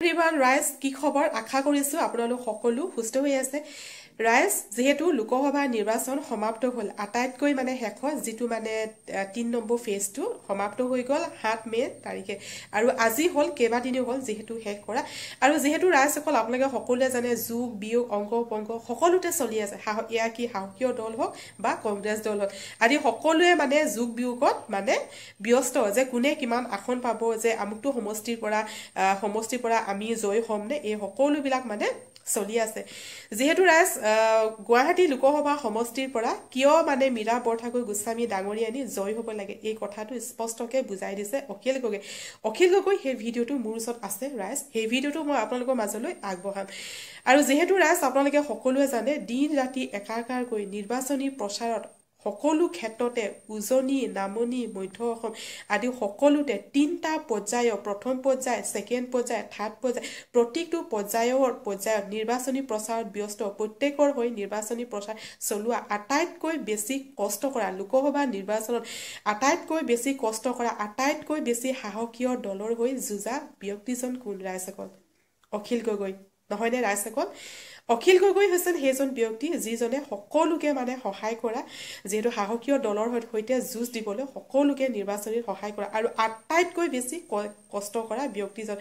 Everyone ৰাইজ কি খবৰ আশা কৰিছো আপোনালোক সকলো সুস্থ হৈ আছে ৰাইজ যেহেতু লোকসভা নিৰ্বাচন সমাপ্ত হ'ল আটাইতকৈ মানে শেষত যেটো মানে 3 নম্বৰ ফেজটো সমাপ্ত হৈ গ'ল 7 মে তাৰিখে আৰু আজি হ'ল কেইবাদিনো হ'ল যেহেতু শেষ কৰা আৰু যেহেতু ৰাইজসকল আপোনালোকে সকলোৱে জানে যুগ বিয়োগ অংক পংক সকলোতে চলি আছে এয়া কি সাহসীয় দল হওক বা কংগ্ৰেছ দল হওক আদি সকলোৱে মানে যুগ বিয়োগত মানে ব্যস্ত যে কোনে কিমান আসন পাব যে আমুকটো সমষ্টিৰ পৰা আমি জয় হ'ম নে এই সকলোবিলাক মানে চলি আছে যেহেতু ৰাইজ গুৱাহাটী লোকসভা সমষ্টিৰ পৰা কিয় মানে মীৰা বৰঠাকুৰ গোস্বামী ডাঙৰী আনি জয় হ'ব লাগে এই কথাটো স্পষ্টকৈ বুজাই দিছে অখিল গগৈ সেই ভিডিঅ'টো মোৰ ওচৰত আছে ৰাইজ সেই ভিডিঅ'টো মই আপোনালোকৰ মাজলৈ আগবঢ়াম আৰু যেহেতু ৰাইজ আপোনালোকে সকলোৱে জানে দিন ৰাতি একাকাৰকৈ নিৰ্বাচনী প্ৰচাৰত সকলো ক্ষেত্ৰতে উজনি নামনি মধ্য অসম আদি সকলোতে 3টা পৰ্যায় প্ৰথম পৰ্যায় সেকেন্ড পৰ্যায় থাৰ্ড পৰ্যায় প্ৰতিটো পৰ্যায়ত নিৰ্বাচনী প্ৰচাৰত ব্যস্ত প্ৰত্যেকৰ হৈ নিৰ্বাচনী প্ৰচাৰ চলোৱা আটাইতকৈ বেছি কষ্ট কৰা লোকসভা নিৰ্বাচনত আটাইতকৈ বেছি কষ্ট কৰা আটাইতকৈ বেছি সাহসীয় দলৰ হৈ যুঁজা ব্যক্তিজন কোন ৰাইজসকল অখিল গগৈ নহয়নে ৰাইজসকল অখিল গগৈ হৈছে সেইজন ব্যক্তি যিজনে সকলোকে মানে সহায় কৰা যেহেতু সাহসীয় দলৰ সৈতে যুঁজ দিবলৈ সকলোকে নিৰ্বাচনীত সহায় কৰা আৰু আটাইতকৈ বেছি কষ্ট কৰা ব্যক্তিজন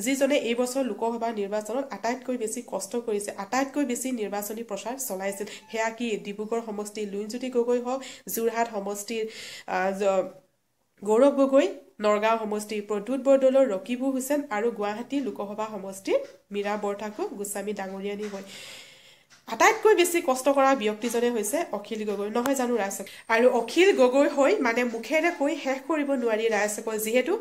যিজনে এই বছৰ লোকসভা নিৰ্বাচনত আটাইতকৈ বেছি কষ্ট কৰিছে আটাইতকৈ বেছি নিৰ্বাচনী প্ৰচাৰ চলাইছিল হেয়া কি ডিব্ৰুগড় সমষ্টি লুইনজ্যোতি গগৈ হওক যোৰহাট সমষ্টিৰ গৌৰৱ গগৈ নৰগাঁও সমষ্টিৰ প্ৰদ্যুৎ বৰদলৈ ৰকিবুল হুছেইন আৰু গুৱাহাটী লোকসভা সমষ্টিৰ মীৰা বৰঠাকুৰ গোস্বামী ডাঙৰীয়ানী হয় আটাইতকৈ বেছি কষ্ট কৰা ব্যক্তিজনে হৈছে অখিল গগৈ নহয় জানো ৰাইজক আৰু অখিল গগৈ হৈ মানে মুখেৰে কৈ শেষ কৰিব নোৱাৰি ৰাইজক যেহেতু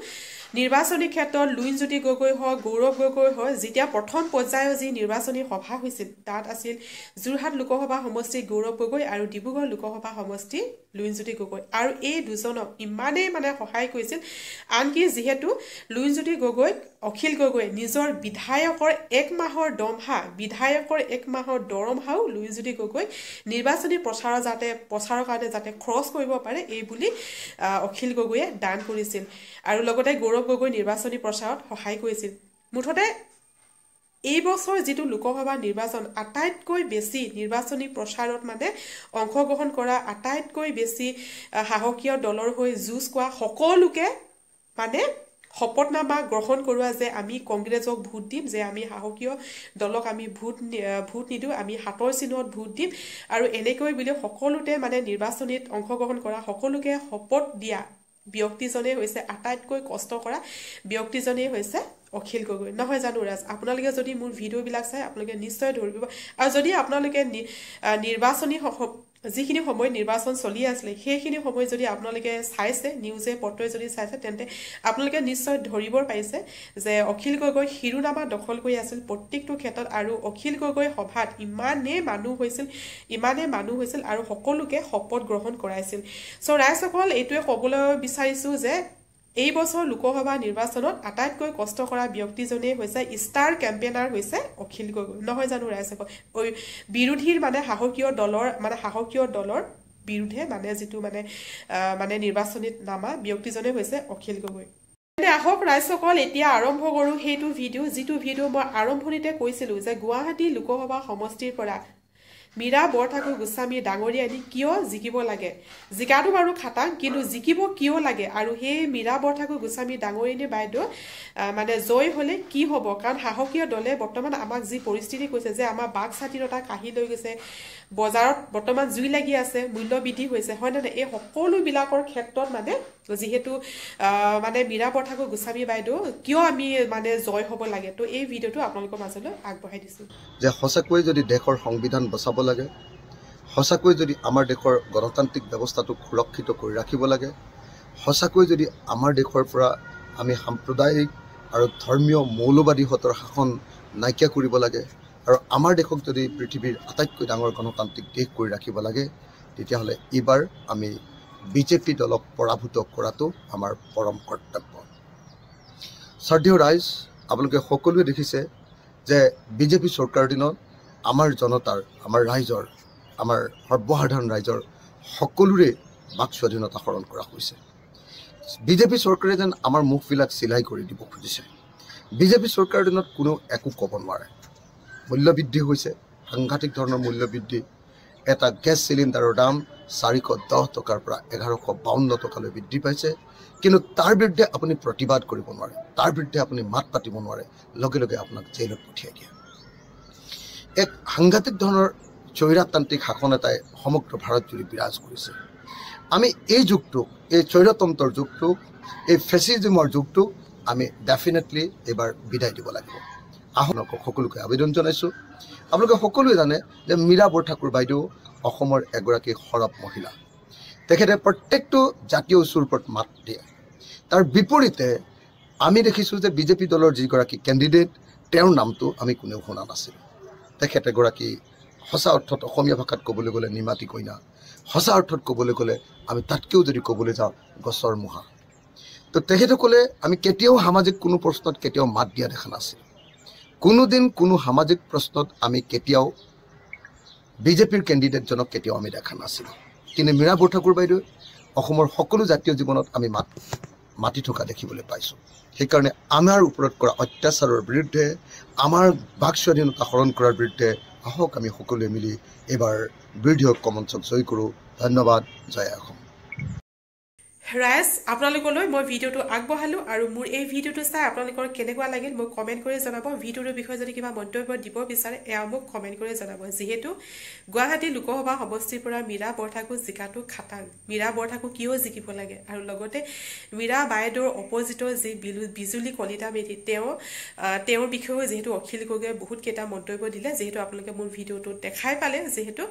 নিৰ্বাচনী ক্ষেত্ৰত লুইনজ্যোতি গগৈ হওক গৌৰৱ গগৈ হয় যেতিয়া প্ৰথম পৰ্যায়ৰ যি নিৰ্বাচনী সভা হৈছিল তাত আছিল যোৰহাট লোকসভা সমষ্টি গৌৰৱ গগৈ আৰু ডিব্ৰুগড় লোকসভা সমষ্টি লুইনজ্যোতি গগৈ আৰু এই দুজনক ইমানেই মানে সহায় কৰিছিল আনকি যেহেতু লুইনজ্যোতি গগৈ অখিল গগৈ নিজৰ বিধায়কৰ 1 মাহৰ দৰমহাও লুইনজ্যোতি গগৈ নিৰ্বাচনী প্ৰচাৰৰ কাৰণে যাতে খৰচ কৰিব পাৰে এই বুলি অখিল গগৈয়ে দান কৰিছিল আৰু লগতে গৌৰৱ গগৈ নিৰ্বাচনী প্ৰচাৰত সহায় কৰিছিল মুঠতে এই বছৰ যেটো লোকসভা নিৰ্বাচন আটাইতকৈ বেছি নিৰ্বাচনী প্ৰচাৰত মানে অংশগ্ৰহণ কৰা আটাইতকৈ বেছি সাহসীয় দলৰ হৈ যুঁজ কৰা সকলোকে মানে শপতনামা গ্ৰহণ কৰোৱা যে আমি কংগ্ৰেছক ভোট দিম যে আমি সাহসীয় দলক আমি ভোট নিদিওঁ আমি হাতৰ চিহ্নত ভোট দিম আৰু এনেকৈ বুলি সকলোতে মানে নিৰ্বাচনীত অংশগ্ৰহণ কৰা সকলোকে শপত দিয়া ব্যক্তিজনে হৈছে আটাইতকৈ কষ্ট কৰা ব্যক্তিজনে হৈছে অখিল গগৈ নহয় জানো ৰাজ আপোনালোকে যদি মোৰ ভিডিঅ'বিলাক চাই আপোনালোকে নিশ্চয় ধৰিব আৰু যদি আপোনালোকে নিৰ্বাচনী যিখিনি সময় নিৰ্বাচন চলি আছিল সেইখিনি সময় যদি আপোনালোকে চাইছে নিউজে পত্ৰই যদি চাইছে তেন্তে আপোনালোকে নিশ্চয় ধৰিব পাৰিছে যে অখিল গগৈ শিৰোনামা দখল কৰি আছিল প্ৰত্যেকটো ক্ষেত্ৰত আৰু অখিল গগৈ সভাত ইমানেই মানুহ হৈছিল আৰু সকলোকে শপত গ্ৰহণ কৰাইছিল সো ৰাইজসকল এইটোৱে ক'বলৈ বিচাৰিছো যে এই বছৰ লোকসভা নিৰ্বাচনত আটাইতকৈ কষ্ট কৰা ব্যক্তিজনে হৈছে ষ্টাৰ কেম্পেইনাৰ হৈছে অখিল গগৈ নহয় জানো ৰাইজসকল বিৰোধীৰ মানে সাহসীয় দলৰ বিৰুদ্ধে মানে যেটো মানে নিৰ্বাচনীত নামা ব্যক্তিজনে হৈছে অখিল গগৈ আহক ৰাইজসকল এতিয়া আৰম্ভ কৰো সেইটো যিটো ভিডিঅ' মই আৰম্ভণিতে কৈছিলো যে গুৱাহাটী লোকসভা সমষ্টিৰ পৰা মীৰা বৰঠাকুৰ গোস্বামী ডাঙৰী আনি কিয় জিকিব লাগে জিকাটো বাৰু খাটাং কিন্তু জিকিব কিয় লাগে আৰু সেই মীৰা বৰঠাকুৰ গোস্বামী ডাঙৰীনী বাইদেউ মানে জয় হলে কি হ'ব কাৰণ সাহসীয় দলে বৰ্তমান আমাক যি পৰিস্থিতি কৈছে যে আমাৰ বাক স্বাধীনতা কাহি লৈ গৈছে বজাৰত বৰ্তমান জুই লাগি আছে মূল্য বৃদ্ধি হৈছে হয় না এই সকলো বিলাকৰ ক্ষেত্ৰত মানে যেহেতু মানে মীৰা বৰঠাকুৰ গোস্বামী বাইদেউ কিয় আমি মানে জয় হ'ব লাগে তো এই ভিডিঅ'টো আপোনালোকৰ মাজলৈ আগবঢ়াই দিছো যে সঁচাকৈ যদি দেশৰ সংবিধান বচাব লাগে সঁচাকৈ যদি আমাৰ দেশৰ গণতান্ত্ৰিক ব্যৱস্থাটোক সুৰক্ষিত কৰি ৰাখিব লাগে সঁচাকৈ যদি আমাৰ দেশৰ পৰা আমি সাম্প্ৰদায়িক আৰু ধৰ্মীয় মৌলবাদীহঁতৰ শাসন নাইকিয়া কৰিব লাগে আৰু আমাৰ দেশক যদি পৃথিৱীৰ আটাইতকৈ ডাঙৰ গণতান্ত্ৰিক দেশ কৰি ৰাখিব লাগে তেতিয়াহ'লে এইবাৰ আমি বিজেপি দলক পৰাভূত কৰাটো আমাৰ পৰম কৰ্তব্য শ্ৰদ্ধেয় ৰাইজ আপোনালোকে সকলোৱে দেখিছে যে বিজেপি চৰকাৰৰ দিনত আমাৰ জনতাৰ আমাৰ ৰাইজৰ আমাৰ সৰ্বসাধাৰণ ৰাইজৰ সকলোৰে বাক স্বাধীনতা হৰণ কৰা হৈছে বিজেপি চৰকাৰে যেন আমাৰ মুখবিলাক চিলাই কৰি দিব খুজিছে বিজেপি চৰকাৰৰ দিনত কোনো একো ক'ব নোৱাৰে। মূল্যবৃদ্ধি হৈছে, সাংঘাতিক ধৰণৰ মূল্যবৃদ্ধি। এটা গেছ চিলিণ্ডাৰৰ দাম 410 টকাৰ পৰা 1152 টকালৈ বৃদ্ধি পাইছে, কিন্তু তাৰ বিৰুদ্ধে আপুনি প্ৰতিবাদ কৰিব নোৱাৰে, তাৰ বিৰুদ্ধে আপুনি মাত পাতিব নোৱাৰে, লগে লগে আপোনাক জেইলত পঠিয়াই দিয়ে। এক সাংঘাতিক ধৰণৰ স্বৈৰতান্ত্ৰিক শাসন এটাই সমগ্ৰ ভাৰত জুৰি বিৰাজ কৰিছে। আমি এই যুগটোক, এই স্বৈৰতন্ত্ৰৰ যুগটোক, এই ফেচিজমৰ যুগটোক আমি ডেফিনেটলি এইবাৰ বিদায় দিব লাগিব। আহক সকলোকে আবেদন জনাইছোঁ। আপোনালোকে সকলোৱে জানে যে মীৰা বৰঠাকুৰ বাইদেউ অসমৰ এগৰাকী সৰব মহিলা। তেখেতে প্ৰত্যেকটো জাতীয় ইছ্যুৰ ওপৰত মাত দিয়ে। তাৰ বিপৰীতে আমি দেখিছোঁ যে বিজেপি দলৰ যিগৰাকী কেণ্ডিডেট, তেওঁৰ নামটো আমি কোনেও শুনা নাছিলোঁ। তেখেত এগৰাকী সঁচা অৰ্থত অসমীয়া ভাষাত ক'বলৈ গ'লে নিমাতী কইনা, সঁচা অৰ্থত ক'বলৈ গ'লে আমি তাতকৈও যদি ক'বলৈ যাওঁ গছৰ মুহা। তো তেখেতসকলে আমি কেতিয়াও সামাজিক কোনো প্ৰশ্নত কেতিয়াও মাত দিয়া দেখা নাছিলোঁ। কোনোদিন কোনো সামাজিক প্ৰশ্নত আমি কেতিয়াও বিজেপিৰ কেণ্ডিডেটজনক কেতিয়াও আমি দেখা নাছিলোঁ। কিন্তু মীৰা বৰঠাকুৰ বাইদেউ অসমৰ সকলো জাতীয় জীৱনত আমি মাতি থকা দেখিবলৈ পাইছোঁ। সেইকাৰণে আমাৰ ওপৰত কৰা অত্যাচাৰৰ বিৰুদ্ধে, আমাৰ বাক স্বাধীনতা হৰণ কৰাৰ বিৰুদ্ধে আহক আমি সকলোৱে মিলি এইবাৰ বিৰোধী ঐক্য মঞ্চক জয় কৰোঁ। ধন্যবাদ। জয় অসম। ৰাইজ, আপোনালোকলৈ মই ভিডিঅ'টো আগবঢ়ালোঁ আৰু মোৰ এই ভিডিঅ'টো চাই আপোনালোকৰ কেনেকুৱা লাগিল মোক কমেণ্ট কৰি জনাব। ভিডিঅ'টোৰ বিষয়ে যদি কিবা মন্তব্য দিব বিচাৰে এয়া মোক কমেণ্ট কৰি জনাব। যিহেতু গুৱাহাটী লোকসভা সমষ্টিৰ পৰা মীৰা বৰঠাকুৰ জিকাটো খাটাং। মীৰা বৰঠাকুৰ কিয় জিকিব লাগে, আৰু লগতে মীৰা বাইদেউৰ অপজিটৰ যি বিজুলী কলিতা মেধি, তেওঁৰ বিষয়েও যিহেতু অখিল গগৈয়ে বহুতকেইটা মন্তব্য দিলে, যিহেতু আপোনালোকে মোৰ ভিডিঅ'টো দেখাই পালে যিহেতু।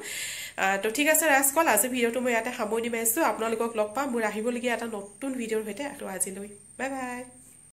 তো ঠিক আছে ৰাইজসকল, আজি ভিডিঅ'টো মই ইয়াতে সামৰণি মাৰিছোঁ। আপোনালোকক লগ পাম মোৰ আহিবলগীয়া এটা নতুন ভিডিঅ'ৰ সৈতে। আজিলৈ বাই বাই।